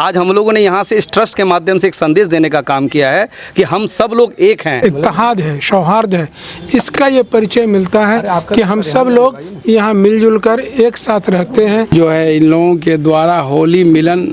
आज हम लोगों ने यहाँ से इस ट्रस्ट के माध्यम से एक संदेश देने का काम किया है कि हम सब लोग एक हैं। इत्तेहाद है, सौहार्द है, इसका ये परिचय मिलता है कि हम सब लोग यहाँ मिलजुल कर एक साथ रहते हैं। जो है इन लोगों के द्वारा होली मिलन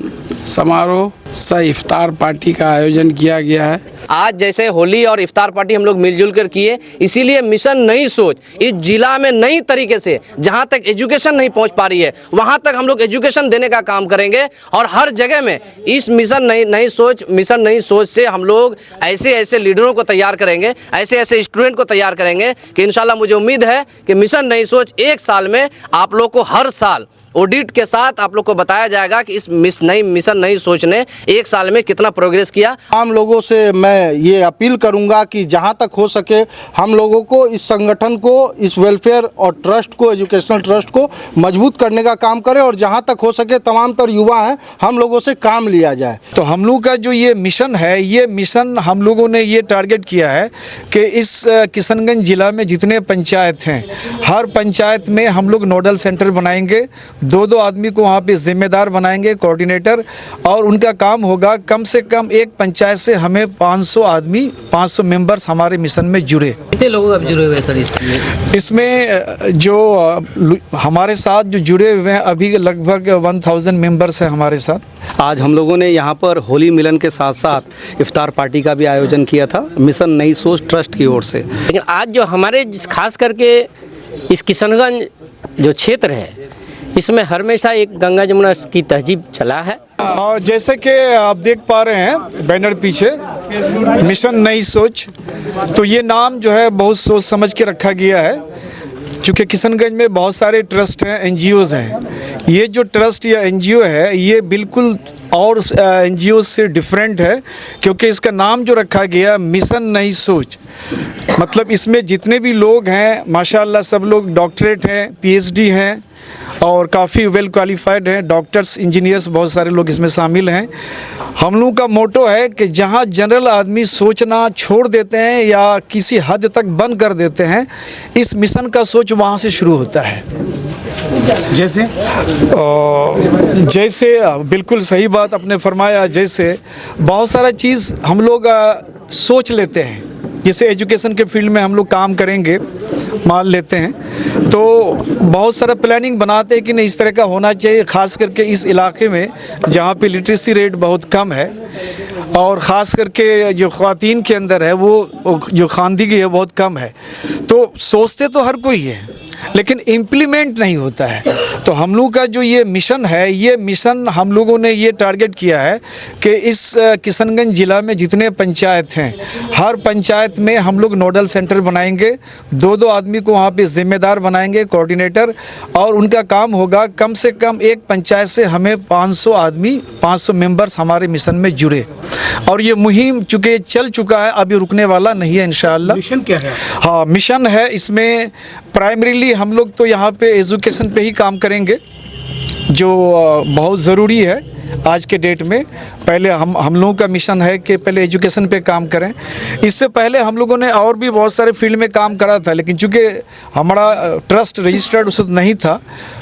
समारोह सह इफ्तार पार्टी का आयोजन किया गया है। आज जैसे होली और इफ्तार पार्टी हम लोग मिलजुल कर किए, इसीलिए मिशन नई सोच इस जिला में नई तरीके से जहां तक एजुकेशन नहीं पहुंच पा रही है वहां तक हम लोग एजुकेशन देने का काम करेंगे और हर जगह में इस मिशन नई सोच से हम लोग ऐसे ऐसे लीडरों को तैयार करेंगे, ऐसे ऐसे स्टूडेंट को तैयार करेंगे कि इंशाल्लाह मुझे उम्मीद है कि मिशन नई सोच एक साल में आप लोग को हर साल ऑडिट के साथ आप लोग को बताया जाएगा कि इस मिशन नई सोच ने एक साल में कितना प्रोग्रेस किया। आम लोगों से मैं ये अपील करूंगा कि जहां तक हो सके हम लोगों को इस संगठन को, इस वेलफेयर और ट्रस्ट को, एजुकेशनल ट्रस्ट को मजबूत करने का काम करें और जहां तक हो सके तमाम तर युवा हैं हम लोगों से काम लिया जाए। तो हम लोग का जो ये मिशन है, ये मिशन हम लोगों ने ये टारगेट किया है कि इस किशनगंज जिला में जितने पंचायत हैं हर पंचायत में हम लोग नोडल सेंटर बनाएंगे, दो आदमी को वहाँ पे जिम्मेदार बनाएंगे, कोऑर्डिनेटर, और उनका काम होगा कम से कम एक पंचायत से हमें 500 आदमी, 500 मेंबर्स हमारे मिशन में जुड़े। कितने लोग अब जुड़े हुए सर इसमें जो हमारे साथ जो जुड़े हुए हैं अभी लगभग 1000 मेंबर्स हैं हमारे साथ। आज हम लोगों ने यहाँ पर होली मिलन के साथ साथ इफ्तार पार्टी का भी आयोजन किया था मिशन नई सोच ट्रस्ट की ओर से। लेकिन आज जो हमारे खास करके इस किशनगंज जो क्षेत्र है इसमें हमेशा एक गंगा जमुना की तहजीब चला है। और जैसे कि आप देख पा रहे हैं बैनर पीछे मिशन नई सोच, तो ये नाम जो है बहुत सोच समझ के रखा गया है क्योंकि किशनगंज में बहुत सारे ट्रस्ट हैं, एनजीओज़ हैं। ये जो ट्रस्ट या एनजीओ है ये बिल्कुल और एनजीओ से डिफरेंट है क्योंकि इसका नाम जो रखा गया मिशन नई सोच, मतलब इसमें जितने भी लोग हैं माशाल्लाह सब लोग डॉक्टरेट हैं, पीएचडी हैं और काफ़ी वेल क्वालिफाइड हैं, डॉक्टर्स, इंजीनियर्स, बहुत सारे लोग इसमें शामिल हैं। हम लोगों का मोटो है कि जहां जनरल आदमी सोचना छोड़ देते हैं या किसी हद तक बंद कर देते हैं, इस मिशन का सोच वहां से शुरू होता है। जैसे बिल्कुल सही बात आपने फरमाया, जैसे बहुत सारा चीज़ हम लोग सोच लेते हैं, जैसे एजुकेशन के फील्ड में हम लोग काम करेंगे मान लेते हैं तो बहुत सारा प्लानिंग बनाते हैं कि नहीं इस तरह का होना चाहिए, ख़ास करके इस इलाके में जहाँ पे लिटरेसी रेट बहुत कम है और ख़ास करके जो ख़वातीन के अंदर है वो जो खानदगी है बहुत कम है। तो सोचते तो हर कोई है लेकिन इम्प्लीमेंट नहीं होता है। तो हम लोग का जो ये मिशन है, ये मिशन हम लोगों ने ये टारगेट किया है कि इस किशनगंज ज़िला में जितने पंचायत हैं हर पंचायत में हम लोग नोडल सेंटर बनाएंगे, दो आदमी को वहाँ पे जिम्मेदार बनाएंगे, कोऑर्डिनेटर, और उनका काम होगा कम से कम एक पंचायत से हमें 500 आदमी, 500 मेंबर्स हमारे मिशन में जुड़े। और ये मुहिम चूँकि चल चुका है, अभी रुकने वाला नहीं है इंशाअल्लाह। मिशन क्या है? हाँ, मिशन है इसमें प्राइमरीली हम लोग तो यहाँ पे एजुकेशन पे ही काम करेंगे जो बहुत ज़रूरी है आज के डेट में। पहले हम लोगों का मिशन है कि पहले एजुकेशन पे काम करें। इससे पहले हम लोगों ने और भी बहुत सारे फील्ड में काम करा था, लेकिन चूँकि हमारा ट्रस्ट रजिस्टर्ड उस वक्त नहीं था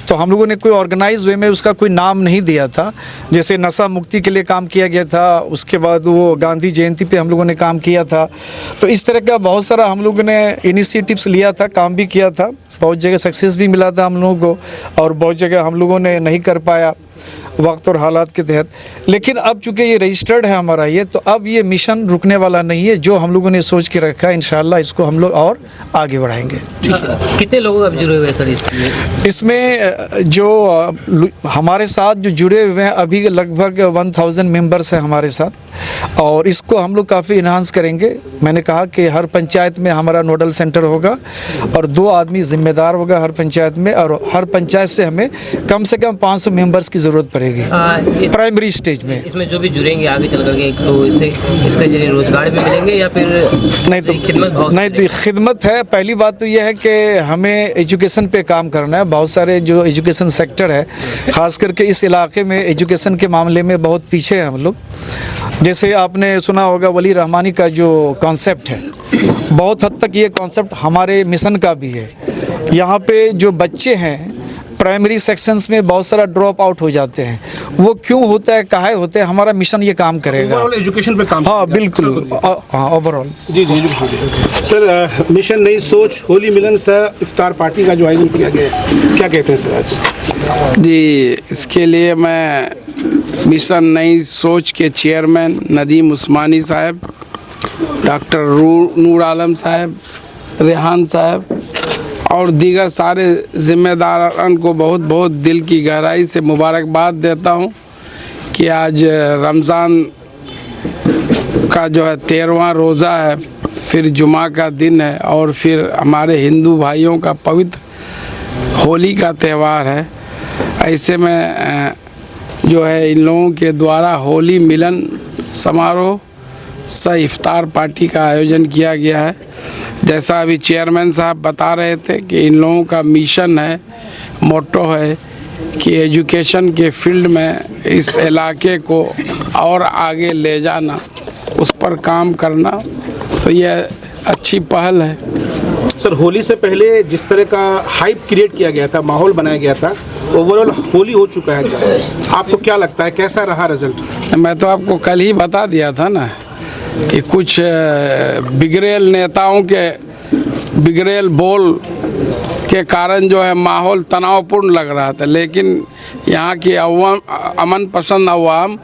तो हम लोगों ने कोई ऑर्गेनाइज वे में उसका कोई नाम नहीं दिया था। जैसे नशा मुक्ति के लिए काम किया गया था, उसके बाद वो गांधी जयंती पे हम लोगों ने काम किया था। तो इस तरह का बहुत सारा हम लोगों ने इनिशिएटिव्स लिया था, काम भी किया था, बहुत जगह सक्सेस भी मिला था हम लोगों को और बहुत जगह हम लोगों ने नहीं कर पाया वक्त और हालात के तहत। लेकिन अब चूँकि ये रजिस्टर्ड है हमारा ये, तो अब ये मिशन रुकने वाला नहीं है। जो हम लोगों ने सोच के रखा है इंशाल्लाह इसको हम लोग और आगे बढ़ाएंगे। कितने लोग अब जुड़े हुए सर इसमें जो हमारे साथ जो जुड़े हुए हैं अभी लगभग 1000 मेंबर्स हैं हमारे साथ और इसको हम लोग काफ़ी इन्हांस करेंगे। मैंने कहा कि हर पंचायत में हमारा नोडल सेंटर होगा और 2 आदमी जिम्मेदार होगा हर पंचायत में और हर पंचायत से हमें कम से कम 500 मेंबर्स की ज़रूरत पड़ेगी प्राइमरी स्टेज में। इसमें जो भी जुड़ेंगे आगे चल करके तो इसके जरिए रोजगार भी मिलेंगे या फिर नहीं तो खिदमत है। पहली बात तो यह है कि हमें एजुकेशन पे काम करना है। बहुत सारे जो एजुकेशन सेक्टर है ख़ास करके इस इलाके में एजुकेशन के मामले में बहुत पीछे हैं हम लोग। जैसे आपने सुना होगा वली रहमानी का जो कॉन्सेप्ट है, बहुत हद तक ये कॉन्सेप्ट हमारे मिशन का भी है। यहाँ पे जो बच्चे हैं प्राइमरी सेक्शंस में बहुत सारा ड्रॉप आउट हो जाते हैं। वो क्यों होता है, काहे होते हैं, हमारा मिशन ये काम करेगा। ओवरऑल एजुकेशन पे काम हाँ बिल्कुल, हाँ ओवरऑल। जी जी सर, मिशन नई सोच होली मिलन सह इफ्तार पार्टी का जो आयोजन किया गया है, क्या कहते हैं सर आज? जी, इसके लिए मैं मिशन नई सोच के चेयरमैन नदीम उस्मानी साहब, डॉक्टर नूर आलम साहब, रेहान साहब और दीगर सारे ज़िम्मेदारान को बहुत बहुत दिल की गहराई से मुबारकबाद देता हूं कि आज रमज़ान का जो है 13वां रोज़ा है, फिर जुमा का दिन है और फिर हमारे हिंदू भाइयों का पवित्र होली का त्यौहार है। ऐसे में जो है इन लोगों के द्वारा होली मिलन समारोह सह इफ्तार पार्टी का आयोजन किया गया है। जैसा अभी चेयरमैन साहब बता रहे थे कि इन लोगों का मिशन है, मोटो है कि एजुकेशन के फील्ड में इस इलाके को और आगे ले जाना, उस पर काम करना, तो ये अच्छी पहल है। सर, होली से पहले जिस तरह का हाइप क्रिएट किया गया था, माहौल बनाया गया था, ओवरऑल होली हो चुका है, आपको क्या लगता है कैसा रहा रिजल्ट? मैं तो आपको कल ही बता दिया था ना कि कुछ बिगड़ेल नेताओं के बिगड़ेल बोल के कारण जो है माहौल तनावपूर्ण लग रहा था, लेकिन यहाँ की अमन पसंद अवाम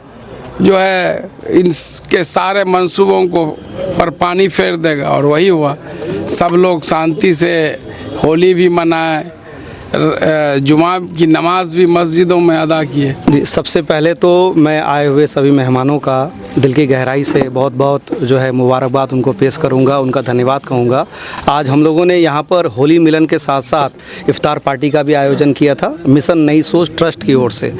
जो है इनके सारे मंसूबों को पर पानी फेर देगा और वही हुआ। सब लोग शांति से होली भी मनाए, जुमा की नमाज भी मस्जिदों में अदा किए। जी, सबसे पहले तो मैं आए हुए सभी मेहमानों का दिल की गहराई से बहुत बहुत जो है मुबारकबाद उनको पेश करूंगा, उनका धन्यवाद कहूंगा। आज हम लोगों ने यहाँ पर होली मिलन के साथ साथ इफ्तार पार्टी का भी आयोजन किया था मिशन नई सोच ट्रस्ट की ओर से।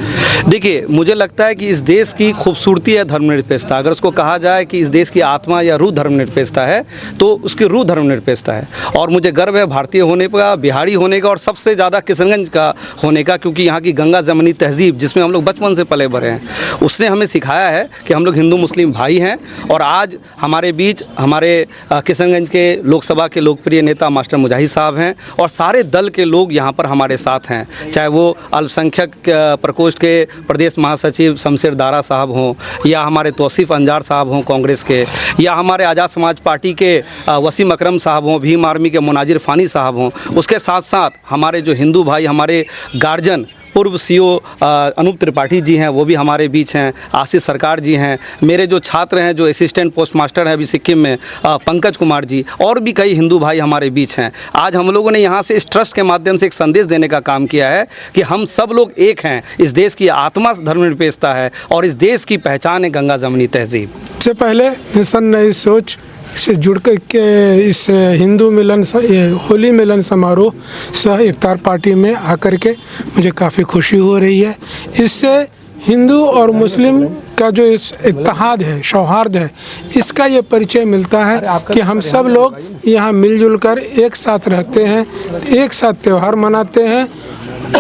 देखिए, मुझे लगता है कि इस देश की खूबसूरती है धर्मनिरपेक्षता। अगर उसको कहा जाए कि इस देश की आत्मा या रूह धर्मनिरपेक्षता है तो उसकी रूह धर्मनिरपेक्षता है। और मुझे गर्व है भारतीय होने का, बिहारी होने का और सबसे ज़्यादा किशनगंज का होने का, क्योंकि यहाँ की गंगा जमनी तहजीब जिसमें हम लोग बचपन से पले बढ़े हैं, उसने हमें सिखाया है कि हम लोग हिंदू मुस्लिम भाई हैं। और आज हमारे बीच हमारे किशनगंज के लोकसभा के लोकप्रिय नेता मास्टर मुजाहिद साहब हैं और सारे दल के लोग यहाँ पर हमारे साथ हैं, चाहे वो अल्पसंख्यक प्रकोष्ठ के प्रदेश महासचिव शमशेर दारा साहब हों, या हमारे तौसीफ़ अंजार साहब हों कांग्रेस के, या हमारे आज़ाद समाज पार्टी के वसीम अकरम साहब हों, भीम आर्मी के मुनाजिर फ़ानी साहब हों। उसके साथ साथ हमारे जो हिंदू भाई, हमारे गार्जियन पूर्व सीओ अनूप त्रिपाठी जी हैं, वो भी हमारे बीच हैं, आशीष सरकार जी हैं, मेरे जो छात्र हैं जो असिस्टेंट पोस्ट मास्टर हैं अभी सिक्किम में पंकज कुमार जी, और भी कई हिंदू भाई हमारे बीच हैं। आज हम लोगों ने यहाँ से इस ट्रस्ट के माध्यम से एक संदेश देने का काम किया है कि हम सब लोग एक हैं। इस देश की आत्मा धर्मनिरपेक्षता है और इस देश की पहचान है गंगा जमनी तहजीब। इससे पहले मिशन नई सोच से जुड़ कर के इस हिंदू मिलन होली मिलन समारोह सह इफ्तार पार्टी में आकर के मुझे काफ़ी खुशी हो रही है। इससे हिंदू और मुस्लिम का जो इस इत्तेहाद है, सौहार्द है, इसका ये परिचय मिलता है कि हम सब लोग यहाँ मिलजुल कर एक साथ रहते हैं, एक साथ त्यौहार मनाते हैं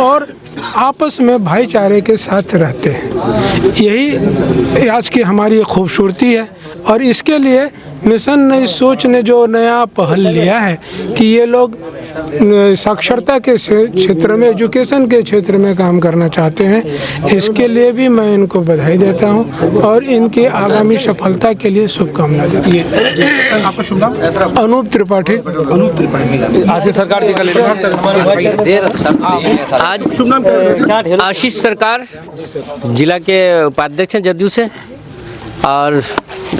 और आपस में भाईचारे के साथ रहते हैं। यही आज की हमारी खूबसूरती है। और इसके लिए मिशन नई सोच ने जो नया पहल लिया है कि ये लोग साक्षरता के क्षेत्र में, एजुकेशन के क्षेत्र में काम करना चाहते हैं, इसके लिए भी मैं इनको बधाई देता हूं और इनकी आगामी सफलता के लिए शुभकामनाएं देती हूं। आपका शुभ नाम? अनूप त्रिपाठी। आशीष सरकार जी का आज शुभ नाम क्या है? आशीष सरकार जिला के उपाध्यक्ष हैं जदयू से। और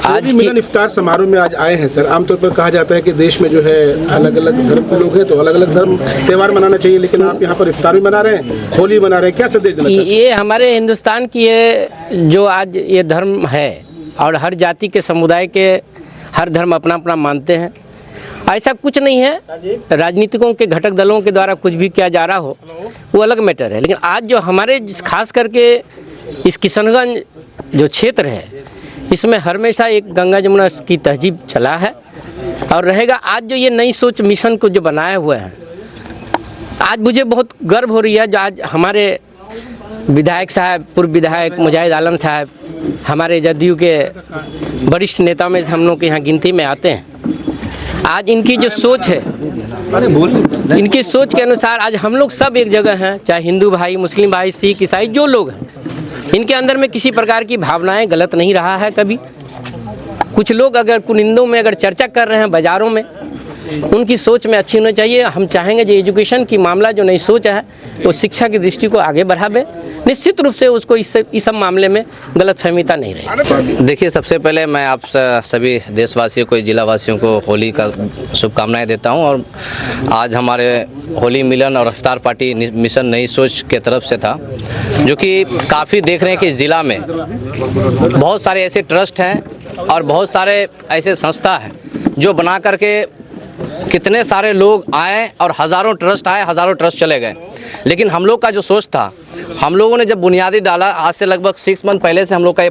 आज होली मिलन इफ्तार समारोह में आज आए हैं सर। आमतौर पर कहा जाता है कि देश में जो है अलग अलग धर्म के लोग हैं तो अलग अलग धर्म त्यौहार मनाना चाहिए, लेकिन आप यहाँ पर इफ्तार भी मना रहे हैं, होली मना रहे हैं, क्या संदेश देना चाहते हैं? ये हमारे हिंदुस्तान की ये जो आज ये धर्म है और हर जाति के समुदाय के हर धर्म अपना अपना मानते हैं। ऐसा कुछ नहीं है राजनीतिकों के घटक दलों के द्वारा कुछ भी किया जा रहा हो, वो अलग मैटर है। लेकिन आज जो हमारे खास करके इस किशनगंज जो क्षेत्र है, इसमें हमेशा एक गंगा जमुना की तहजीब चला है और रहेगा। आज जो ये नई सोच मिशन को जो बनाए हुए हैं, आज मुझे बहुत गर्व हो रही है। जो आज हमारे विधायक साहब, पूर्व विधायक मुजाहिद आलम साहब हमारे जदयू के वरिष्ठ नेता में हम लोग के यहाँ गिनती में आते हैं। आज इनकी जो सोच है इनकी सोच के अनुसार आज हम लोग सब एक जगह हैं, चाहे हिंदू भाई, मुस्लिम भाई, सिख, ईसाई जो लोग हैं, इनके अंदर में किसी प्रकार की भावनाएं गलत नहीं रहा है कभी। कुछ लोग अगर कुनिंदों में अगर चर्चा कर रहे हैं बाज़ारों में, उनकी सोच में अच्छी होनी चाहिए। हम चाहेंगे जो एजुकेशन की मामला जो नई सोच है वो शिक्षा की दृष्टि को आगे बढ़ावे, निश्चित रूप से उसको इस सब मामले में गलतफहमीता नहीं रहे। देखिए, सबसे पहले मैं आप सभी देशवासियों को, जिलावासियों को होली का शुभकामनाएं देता हूं। और आज हमारे होली मिलन और इफ्तार पार्टी मिशन नई सोच के तरफ से था, जो कि काफ़ी देख रहे हैं कि ज़िला में बहुत सारे ऐसे ट्रस्ट हैं और बहुत सारे ऐसे संस्था हैं जो बना करके कितने सारे लोग आए और हज़ारों ट्रस्ट आए, हज़ारों ट्रस्ट चले गए। लेकिन हम लोग का जो सोच था, हम लोगों ने जब बुनियादी डाला, आज से लगभग 6 मंथ पहले से हम लोग का ये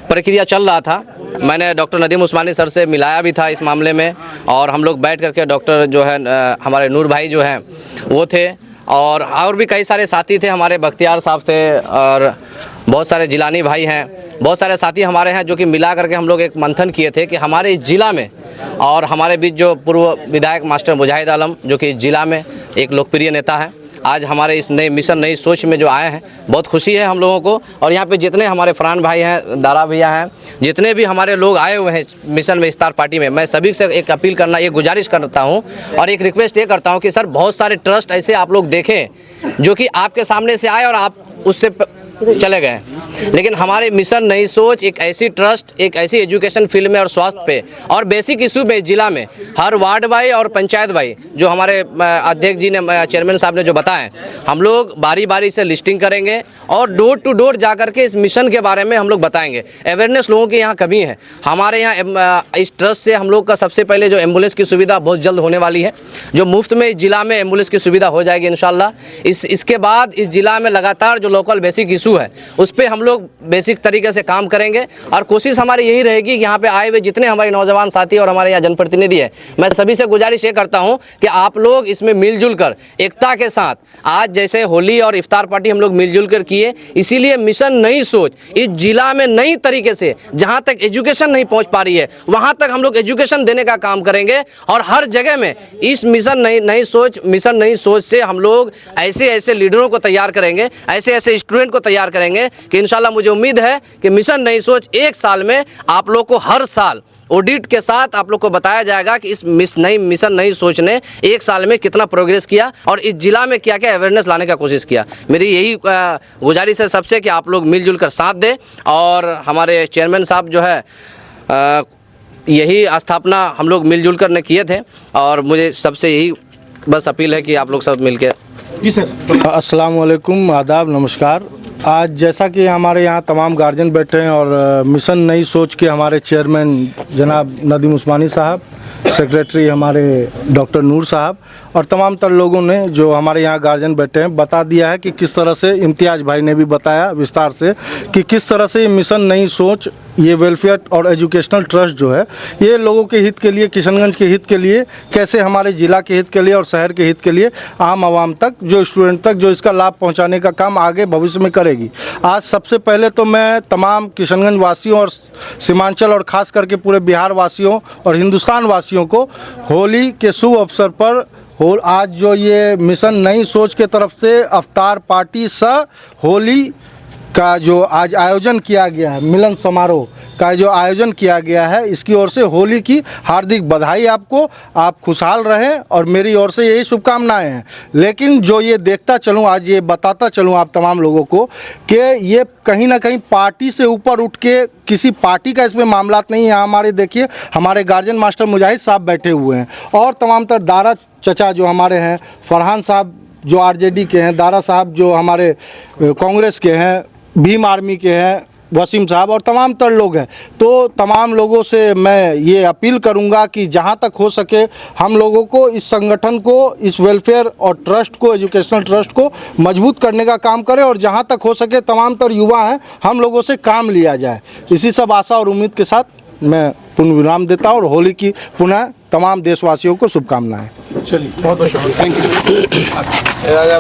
प्रक्रिया चल रहा था। मैंने डॉक्टर नदीम उस्मानी सर से मिलाया भी था इस मामले में, और हम लोग बैठ करके डॉक्टर जो है हमारे नूर भाई जो हैं वो थे, और भी कई सारे साथी थे, हमारे बख्तियार साहब थे, और बहुत सारे जिलानी भाई हैं, बहुत सारे साथी हमारे हैं, जो कि मिला करके हम लोग एक मंथन किए थे कि हमारे इस ज़िला में, और हमारे बीच जो पूर्व विधायक मास्टर मुजाहिद आलम, जो कि इस ज़िला में एक लोकप्रिय नेता है, आज हमारे इस नए मिशन नई सोच में जो आए हैं, बहुत खुशी है हम लोगों को। और यहाँ पे जितने हमारे फरहान भाई हैं, दारा भैया हैं, जितने भी हमारे लोग आए हुए हैं मिशन में, इफ्तार पार्टी में, मैं सभी से एक अपील करना, एक गुजारिश करता हूँ और एक रिक्वेस्ट ये करता हूँ कि सर, बहुत सारे ट्रस्ट ऐसे आप लोग देखें जो कि आपके सामने से आए और आप उससे चले गए, लेकिन हमारे मिशन नई सोच एक ऐसी ट्रस्ट, एक ऐसी एजुकेशन फील्ड में और स्वास्थ्य पे और बेसिक इशू में जिला में हर वार्ड भाई और पंचायत भाई, जो हमारे अध्यक्ष जी ने, चेयरमैन साहब ने जो बताएं, हम लोग बारी बारी से लिस्टिंग करेंगे और डोर टू डोर जा करके इस मिशन के बारे में हम लोग बताएंगे। अवेयरनेस लोगों के यहाँ कमी है। हमारे यहाँ इस ट्रस्ट से हम लोग का सबसे पहले जो एम्बुलेंस की सुविधा बहुत जल्द होने वाली है, जो मुफ्त में इस जिला में एम्बुलेंस की सुविधा हो जाएगी इंशाल्लाह। इसके बाद इस जिला में लगातार जो लोकल बेसिक इशू है उस पर हम लोग बेसिक तरीके से काम करेंगे, और कोशिश हमारी यही रहेगी कि यहाँ पे आए हुए जितने हमारे नौजवान साथी और हमारे यहाँ जनप्रतिनिधि हैं, मैं सभी से गुजारिश ये करता हूँ कि आप लोग इसमें मिलजुल कर एकता के साथ, आज जैसे होली और इफ्तार पार्टी हम लोग मिलजुल कर किए, इसीलिए मिशन नई सोच इस जिला में नई तरीके से, जहाँ तक एजुकेशन नहीं पहुँच पा रही है वहाँ तक हम लोग एजुकेशन देने का काम करेंगे। और हर जगह में इस मिशन नई सोच से हम लोग ऐसे ऐसे लीडरों को तैयार करेंगे, ऐसे ऐसे स्टूडेंट को तैयार करेंगे कि इंशाल्लाह मुझे उम्मीद है कि मिशन नई सोच 1 साल में आप लोग को हर साल ऑडिट के साथ आप लोग को बताया जाएगा कि इस मिशन नई सोच ने 1 साल में कितना प्रोग्रेस किया और इस जिला में क्या क्या अवेयरनेस लाने का कोशिश किया। मेरी यही गुजारिश है सबसे कि आप लोग मिलजुल कर साथ दें। और हमारे चेयरमैन साहब जो है यही स्थापना हम लोग मिलजुल कर ने किए थे, और मुझे सबसे यही बस अपील है कि आप लोग सब मिलकर। जी सर। अस्सलाम वालेकुम, आदाब, नमस्कार। आज जैसा कि हमारे यहाँ तमाम गार्जियन बैठे हैं और मिशन नई सोच के हमारे चेयरमैन जनाब नदीम उस्मानी साहब, सेक्रेटरी हमारे डॉक्टर नूर साहब और तमाम तर लोगों ने जो हमारे यहाँ गार्जियन बैठे हैं बता दिया है कि किस तरह से, इम्तियाज़ भाई ने भी बताया विस्तार से कि किस तरह से मिशन नई सोच, ये वेलफेयर और एजुकेशनल ट्रस्ट जो है, ये लोगों के हित के लिए, किशनगंज के हित के लिए, कैसे हमारे ज़िला के हित के लिए और शहर के हित के लिए, आम आवाम तक, जो स्टूडेंट तक, जो इसका लाभ पहुंचाने का काम आगे भविष्य में करेगी। आज सबसे पहले तो मैं तमाम किशनगंज वासियों और सीमांचल और ख़ास करके पूरे बिहार वासियों और हिंदुस्तान वासियों को होली के शुभ अवसर पर आज जो ये मिशन नई सोच के तरफ से अफ्तार पार्टी सह होली का जो आज आयोजन किया गया है, मिलन समारोह का जो आयोजन किया गया है, इसकी ओर से होली की हार्दिक बधाई आपको। आप खुशहाल रहें और मेरी ओर से यही शुभकामनाएं हैं। लेकिन जो ये देखता चलूँ, आज ये बताता चलूँ आप तमाम लोगों को कि ये कहीं ना कहीं पार्टी से ऊपर उठ के, किसी पार्टी का इसमें मामला नहीं है। हमारे देखिए, हमारे गार्जियन मास्टर मुजाहिद साहब बैठे हुए हैं और तमाम तर दारा चचा जो हमारे हैं, फरहान साहब जो आरजेडी के हैं, दारा साहब जो हमारे कांग्रेस के हैं, भीम आर्मी के हैं, वसीम साहब और तमाम तर लोग हैं। तो तमाम लोगों से मैं ये अपील करूंगा कि जहां तक हो सके हम लोगों को इस संगठन को, इस वेलफेयर और ट्रस्ट को, एजुकेशनल ट्रस्ट को मजबूत करने का काम करें और जहां तक हो सके तमाम तर युवा हैं, हम लोगों से काम लिया जाए। इसी सब आशा और उम्मीद के साथ मैं पुनः विराम देता हूँ और होली की पुनः तमाम देशवासियों को शुभकामनाएं। चलिए, बहुत बहुत शुक्रिया, थैंक यू।